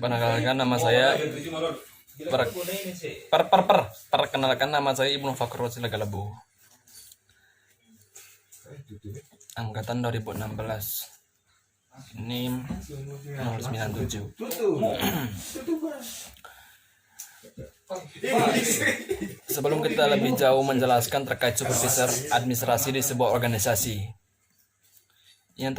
Perkenalkan nama saya Perkenalkan nama saya Ibnu Fakrul Silagalabu. Angkatan 2016. NIM 097. Sebelum kita lebih jauh menjelaskan terkait supervisor administrasi di sebuah organisasi yang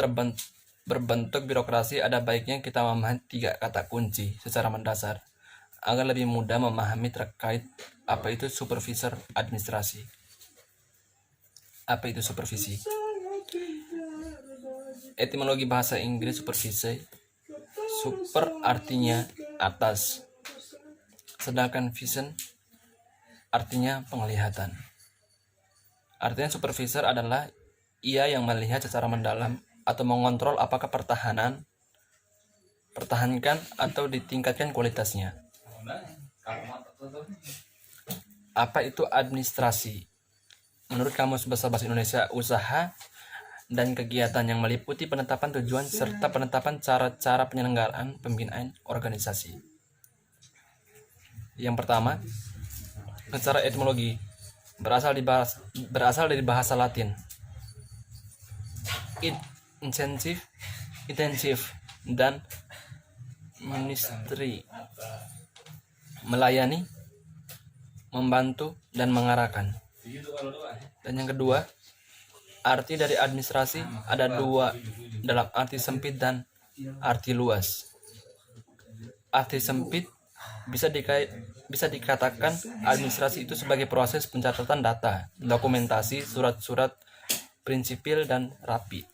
berbentuk birokrasi, ada baiknya kita memahami 3 kata kunci secara mendasar agar lebih mudah memahami terkait apa itu supervisor administrasi. Apa itu supervisi? Etimologi bahasa Inggris supervisi, super artinya atas, sedangkan vision artinya penglihatan. Artinya supervisor adalah ia yang melihat secara mendalam atau mengontrol apakah pertahankan atau ditingkatkan kualitasnya. Apa itu administrasi? Menurut Kamus Besar Bahasa Indonesia, usaha dan kegiatan yang meliputi penetapan tujuan serta penetapan cara-cara penyelenggaraan pembinaan organisasi. Yang pertama, secara etimologi berasal dari bahasa Latin intensive dan ministry, melayani, membantu, dan mengarahkan. Dan yang kedua, arti dari administrasi ada 2, dalam arti sempit dan arti luas. Arti sempit bisa dikatakan administrasi itu sebagai proses pencatatan data, dokumentasi, surat-surat, prinsipil, dan rapi.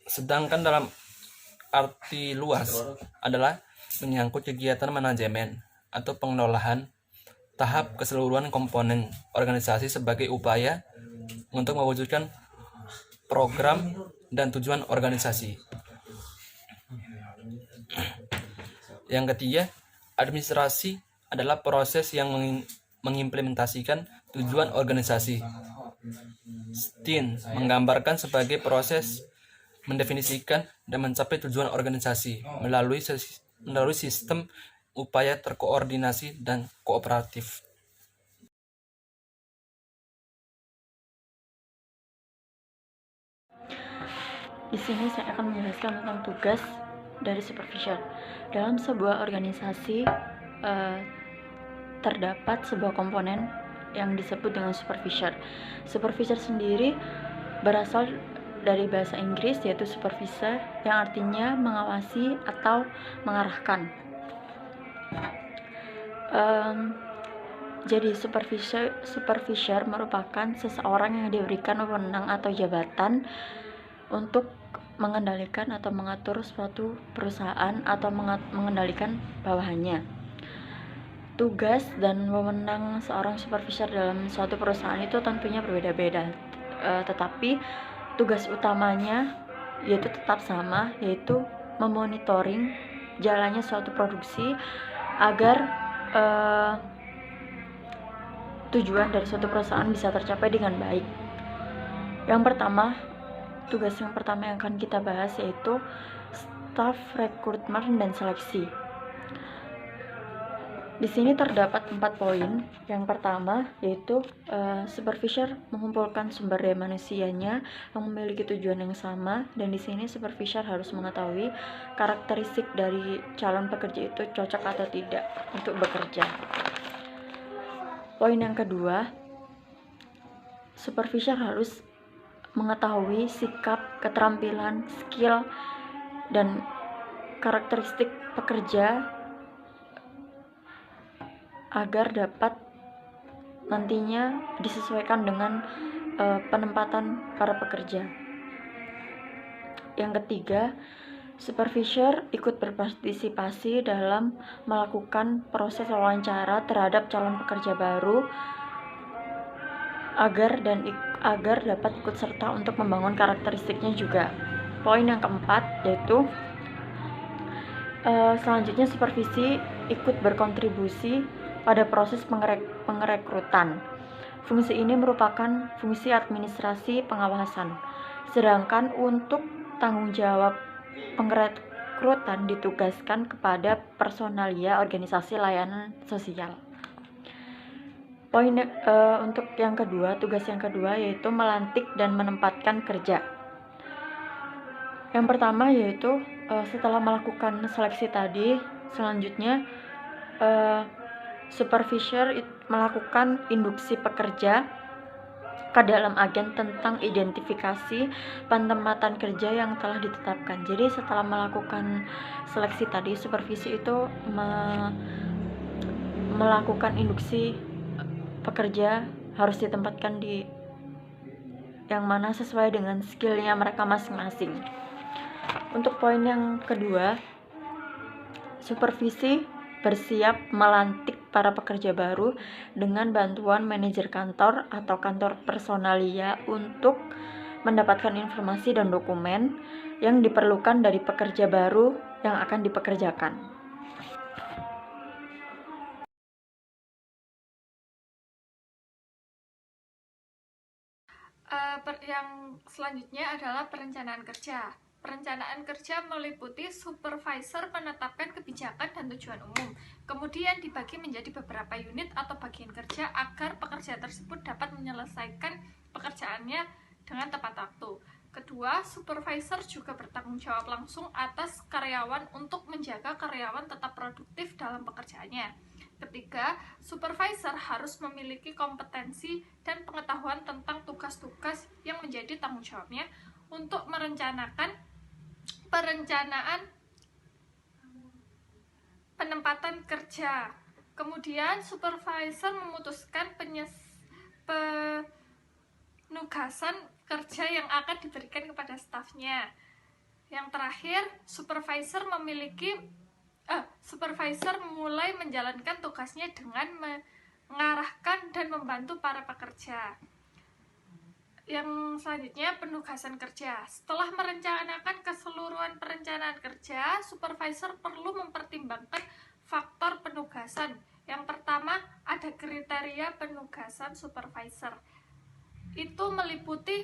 Sedangkan dalam arti luas adalah menyangkut kegiatan manajemen atau pengelolaan tahap keseluruhan komponen organisasi sebagai upaya untuk mewujudkan program dan tujuan organisasi. Yang ketiga, administrasi adalah proses yang mengimplementasikan tujuan organisasi. STIN menggambarkan sebagai proses mendefinisikan dan mencapai tujuan organisasi melalui sistem upaya terkoordinasi dan kooperatif. Di sini saya akan menjelaskan tentang tugas dari supervisor. Dalam sebuah organisasi terdapat sebuah komponen yang disebut dengan supervisor. Supervisor sendiri berasal dari bahasa Inggris, yaitu supervisor, yang artinya mengawasi atau mengarahkan. Jadi supervisor merupakan seseorang yang diberikan wewenang atau jabatan untuk mengendalikan atau mengatur suatu perusahaan atau mengendalikan bawahannya. Tugas dan wewenang seorang supervisor dalam suatu perusahaan itu tentunya berbeda-beda, tetapi tugas utamanya yaitu tetap sama, yaitu memonitoring jalannya suatu produksi agar tujuan dari suatu perusahaan bisa tercapai dengan baik. Tugas yang pertama yang akan kita bahas yaitu staff rekrutmen dan seleksi. Di sini terdapat 4 poin. Yang pertama yaitu supervisor mengumpulkan sumber daya manusianya yang memiliki tujuan yang sama, dan di sini supervisor harus mengetahui karakteristik dari calon pekerja itu cocok atau tidak untuk bekerja. Poin yang kedua, supervisor harus mengetahui sikap, keterampilan, skill, dan karakteristik pekerja agar dapat nantinya disesuaikan dengan penempatan para pekerja. Yang ketiga, supervisor ikut berpartisipasi dalam melakukan proses wawancara terhadap calon pekerja baru agar dapat ikut serta untuk membangun karakteristiknya juga. Poin yang keempat yaitu selanjutnya supervisi ikut berkontribusi pada proses pengerekrutan. Fungsi ini merupakan fungsi administrasi pengawasan. Sedangkan untuk tanggung jawab perekrutan ditugaskan kepada personalia organisasi layanan sosial. Untuk yang kedua, tugas yang kedua yaitu melantik dan menempatkan kerja. Yang pertama yaitu setelah melakukan seleksi tadi, selanjutnya supervisor melakukan induksi pekerja ke dalam agen tentang identifikasi penempatan kerja yang telah ditetapkan. Jadi setelah melakukan seleksi tadi, supervisi itu melakukan induksi pekerja harus ditempatkan di yang mana sesuai dengan skillnya mereka masing-masing. Untuk poin yang kedua, supervisi bersiap melantik para pekerja baru dengan bantuan manajer kantor atau kantor personalia untuk mendapatkan informasi dan dokumen yang diperlukan dari pekerja baru yang akan dipekerjakan. Yang selanjutnya adalah perencanaan kerja. Perencanaan kerja meliputi supervisor menetapkan kebijakan dan tujuan umum, kemudian dibagi menjadi beberapa unit atau bagian kerja agar pekerja tersebut dapat menyelesaikan pekerjaannya dengan tepat waktu. Kedua, supervisor juga bertanggung jawab langsung atas karyawan untuk menjaga karyawan tetap produktif dalam pekerjaannya. Ketiga, supervisor harus memiliki kompetensi dan pengetahuan tentang tugas-tugas yang menjadi tanggung jawabnya untuk merencanakan perencanaan penempatan kerja. Kemudian supervisor memutuskan penugasan kerja yang akan diberikan kepada stafnya. Yang terakhir, supervisor mulai menjalankan tugasnya dengan mengarahkan dan membantu para pekerja. Yang selanjutnya, penugasan kerja. Setelah merencanakan keseluruhan perencanaan kerja, supervisor perlu mempertimbangkan faktor penugasan. Yang pertama, ada kriteria penugasan supervisor. Itu meliputi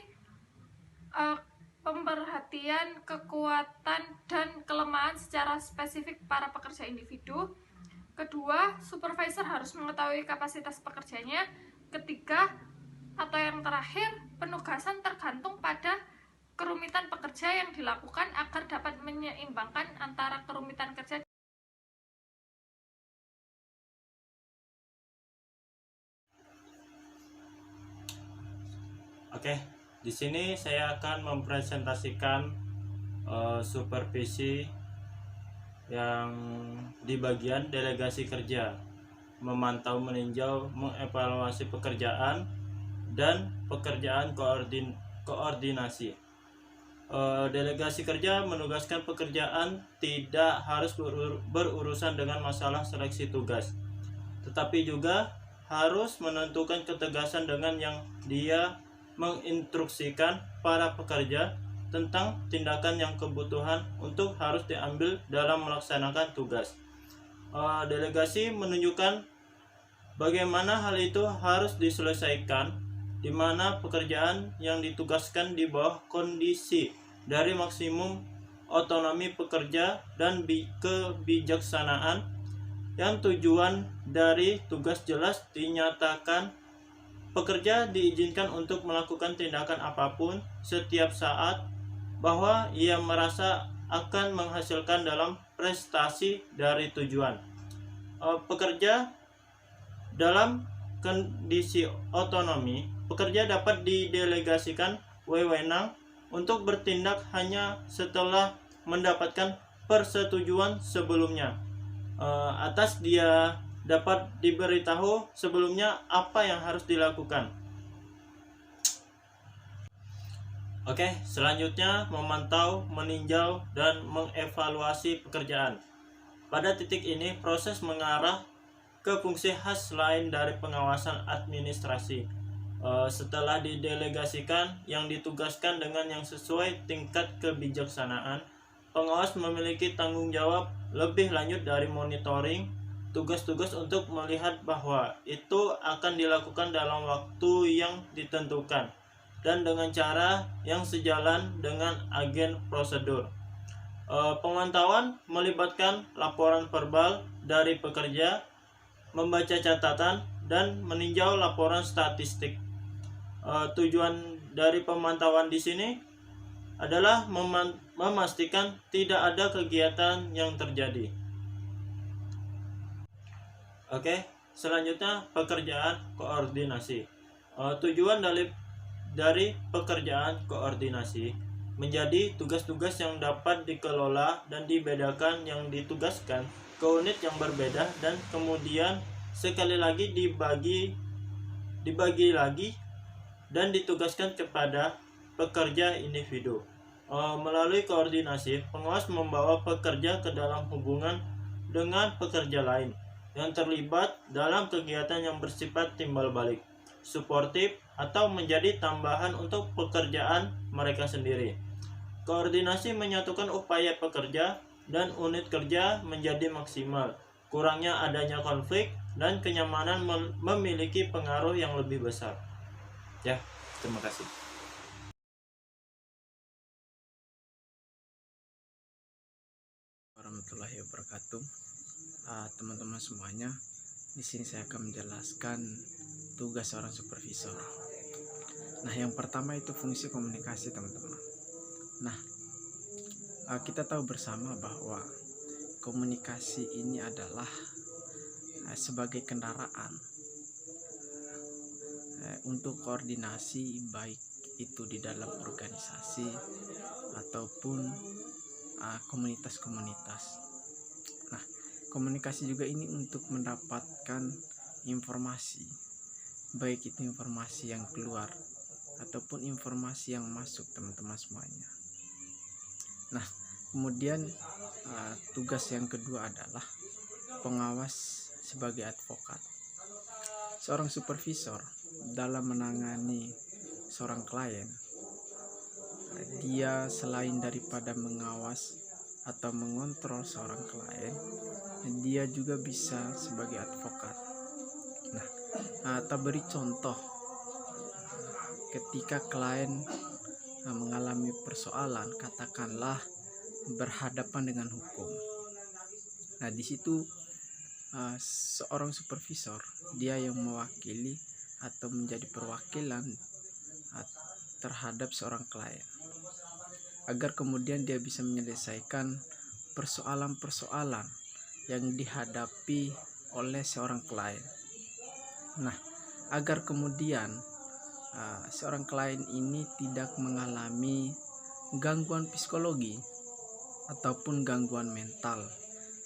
pemerhatian kekuatan dan kelemahan secara spesifik para pekerja individu. Kedua, supervisor harus mengetahui kapasitas pekerjanya. Ketiga, atau yang terakhir, penugasan tergantung pada kerumitan pekerja yang dilakukan agar dapat menyeimbangkan antara kerumitan kerja. Oke, di sini saya akan mempresentasikan supervisi yang di bagian delegasi kerja, memantau, meninjau, mengevaluasi pekerjaan dan pekerjaan koordinasi. Delegasi kerja menugaskan pekerjaan tidak harus berurusan dengan masalah seleksi tugas, tetapi juga harus menentukan ketegasan dengan yang dia menginstruksikan para pekerja tentang tindakan yang kebutuhan untuk harus diambil dalam melaksanakan tugas. Delegasi menunjukkan bagaimana hal itu harus diselesaikan, di mana pekerjaan yang ditugaskan di bawah kondisi dari maksimum otonomi pekerja dan kebijaksanaan, yang tujuan dari tugas jelas dinyatakan pekerja diizinkan untuk melakukan tindakan apapun setiap saat bahwa ia merasa akan menghasilkan dalam prestasi dari tujuan. Pekerja dalam kondisi otonomi, pekerja dapat didelegasikan wewenang untuk bertindak hanya setelah mendapatkan persetujuan sebelumnya. Atas dia dapat diberitahu sebelumnya apa yang harus dilakukan. Oke, selanjutnya memantau, meninjau, dan mengevaluasi pekerjaan. Pada titik ini, proses mengarah ke fungsi khas lain dari pengawasan administrasi. Setelah didelegasikan yang ditugaskan dengan yang sesuai tingkat kebijaksanaan, pengawas memiliki tanggung jawab lebih lanjut dari monitoring tugas-tugas untuk melihat bahwa itu akan dilakukan dalam waktu yang ditentukan dan dengan cara yang sejalan dengan agen prosedur. Pemantauan melibatkan laporan verbal dari pekerja, membaca catatan, dan meninjau laporan statistik. Tujuan dari pemantauan di sini adalah memastikan tidak ada kegiatan yang terjadi. Oke, selanjutnya pekerjaan koordinasi. Tujuan dari pekerjaan koordinasi menjadi tugas-tugas yang dapat dikelola dan dibedakan yang ditugaskan ke unit yang berbeda dan kemudian sekali lagi dibagi lagi dan ditugaskan kepada pekerja individu. Melalui koordinasi, pengawas membawa pekerja ke dalam hubungan dengan pekerja lain yang terlibat dalam kegiatan yang bersifat timbal balik, suportif, atau menjadi tambahan untuk pekerjaan mereka sendiri. Koordinasi menyatukan upaya pekerja dan unit kerja menjadi maksimal. Kurangnya adanya konflik dan kenyamanan memiliki pengaruh yang lebih besar. Ya, terima kasih. Warahmatullahi wabarakatuh. Teman-teman semuanya, di sini saya akan menjelaskan tugas seorang supervisor. Nah, yang pertama itu fungsi komunikasi, teman-teman. Nah, kita tahu bersama bahwa komunikasi ini adalah sebagai kendaraan untuk koordinasi, baik itu di dalam organisasi ataupun komunitas-komunitas. Nah, komunikasi juga ini untuk mendapatkan informasi, baik itu informasi yang keluar ataupun informasi yang masuk, teman-teman semuanya. Nah, kemudian tugas yang kedua adalah pengawas sebagai advokat. Seorang supervisor dalam menangani seorang klien, dia selain daripada mengawas atau mengontrol seorang klien, dia juga bisa sebagai advokat. Nah, kita beri contoh ketika klien mengalami persoalan, katakanlah berhadapan dengan hukum. Nah, di situ seorang supervisor, dia yang mewakili atau menjadi perwakilan terhadap seorang klien, agar kemudian dia bisa menyelesaikan persoalan-persoalan yang dihadapi oleh seorang klien. Nah, agar kemudian seorang klien ini tidak mengalami gangguan psikologi ataupun gangguan mental,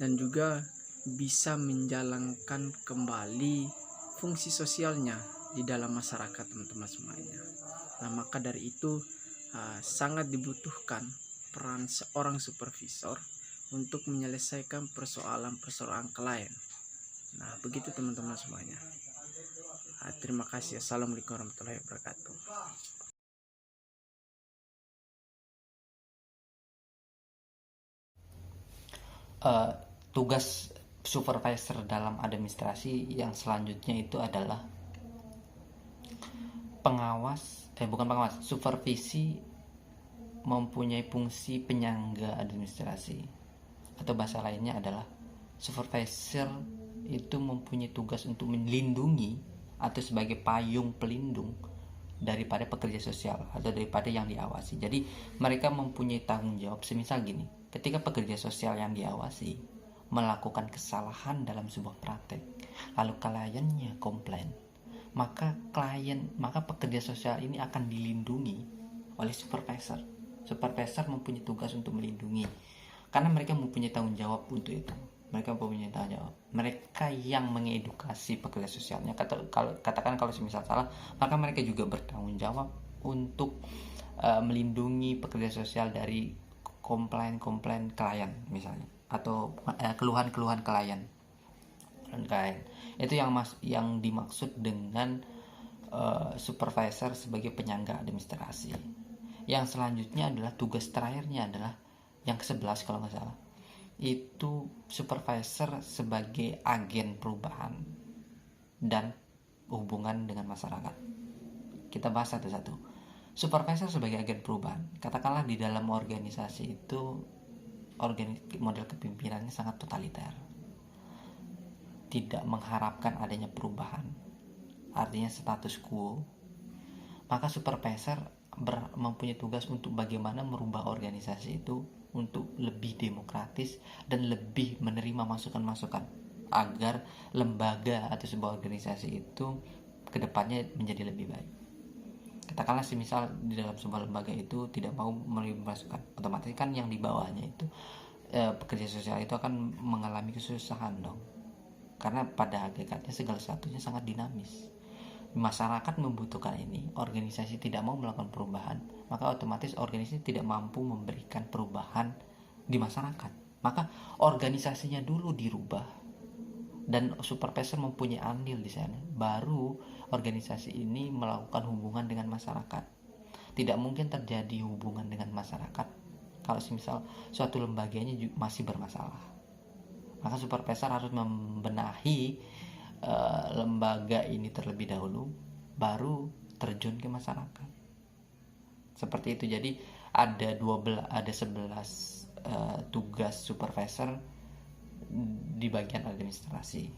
dan juga bisa menjalankan kembali fungsi sosialnya di dalam masyarakat, teman-teman semuanya. Nah, maka dari itu sangat dibutuhkan peran seorang supervisor untuk menyelesaikan persoalan-persoalan klien. Nah, begitu teman-teman semuanya. Terima kasih. Assalamualaikum warahmatullahi wabarakatuh. Tugas supervisor dalam administrasi yang selanjutnya itu adalah supervisi mempunyai fungsi penyangga administrasi, atau bahasa lainnya adalah supervisor itu mempunyai tugas untuk melindungi atau sebagai payung pelindung daripada pekerja sosial atau daripada yang diawasi. Jadi mereka mempunyai tanggung jawab. Semisal gini, ketika pekerja sosial yang diawasi melakukan kesalahan dalam sebuah praktek, lalu kliennya komplain, maka pekerja sosial ini akan dilindungi oleh supervisor. Supervisor mempunyai tugas untuk melindungi, karena mereka mempunyai tanggung jawab untuk itu. Mereka mempunyai tanggung jawab. Mereka yang mengedukasi pekerja sosialnya. Katakan kalau semisal salah, maka mereka juga bertanggung jawab untuk melindungi pekerja sosial dari komplain klien misalnya, atau keluhan klien. Itu yang dimaksud dengan supervisor sebagai penyangga administrasi. Yang selanjutnya adalah tugas terakhirnya adalah yang ke-11 kalau nggak salah, itu supervisor sebagai agen perubahan dan hubungan dengan masyarakat. Kita bahas satu-satu. Supervisor sebagai agen perubahan, katakanlah di dalam organisasi itu model kepemimpinannya sangat totaliter, tidak mengharapkan adanya perubahan, artinya status quo. Maka supervisor mempunyai tugas untuk bagaimana merubah organisasi itu untuk lebih demokratis dan lebih menerima masukan-masukan agar lembaga atau sebuah organisasi itu kedepannya menjadi lebih baik. Katakanlah semisal di dalam sebuah lembaga itu tidak mau menerima masukan, otomatis kan yang di bawahnya itu pekerja sosial itu akan mengalami kesusahan dong, karena pada hakikatnya segala sesuatunya sangat dinamis. Masyarakat membutuhkan ini, organisasi tidak mau melakukan perubahan, maka otomatis organisasi tidak mampu memberikan perubahan di masyarakat. Maka organisasinya dulu dirubah dan supervisor mempunyai andil di sana, baru organisasi ini melakukan hubungan dengan masyarakat. Tidak mungkin terjadi hubungan dengan masyarakat kalau misal suatu lembaganya masih bermasalah. Maka supervisor harus membenahi lembaga ini terlebih dahulu, baru terjun ke masyarakat. Seperti itu. Jadi ada 11 tugas supervisor di bagian administrasi.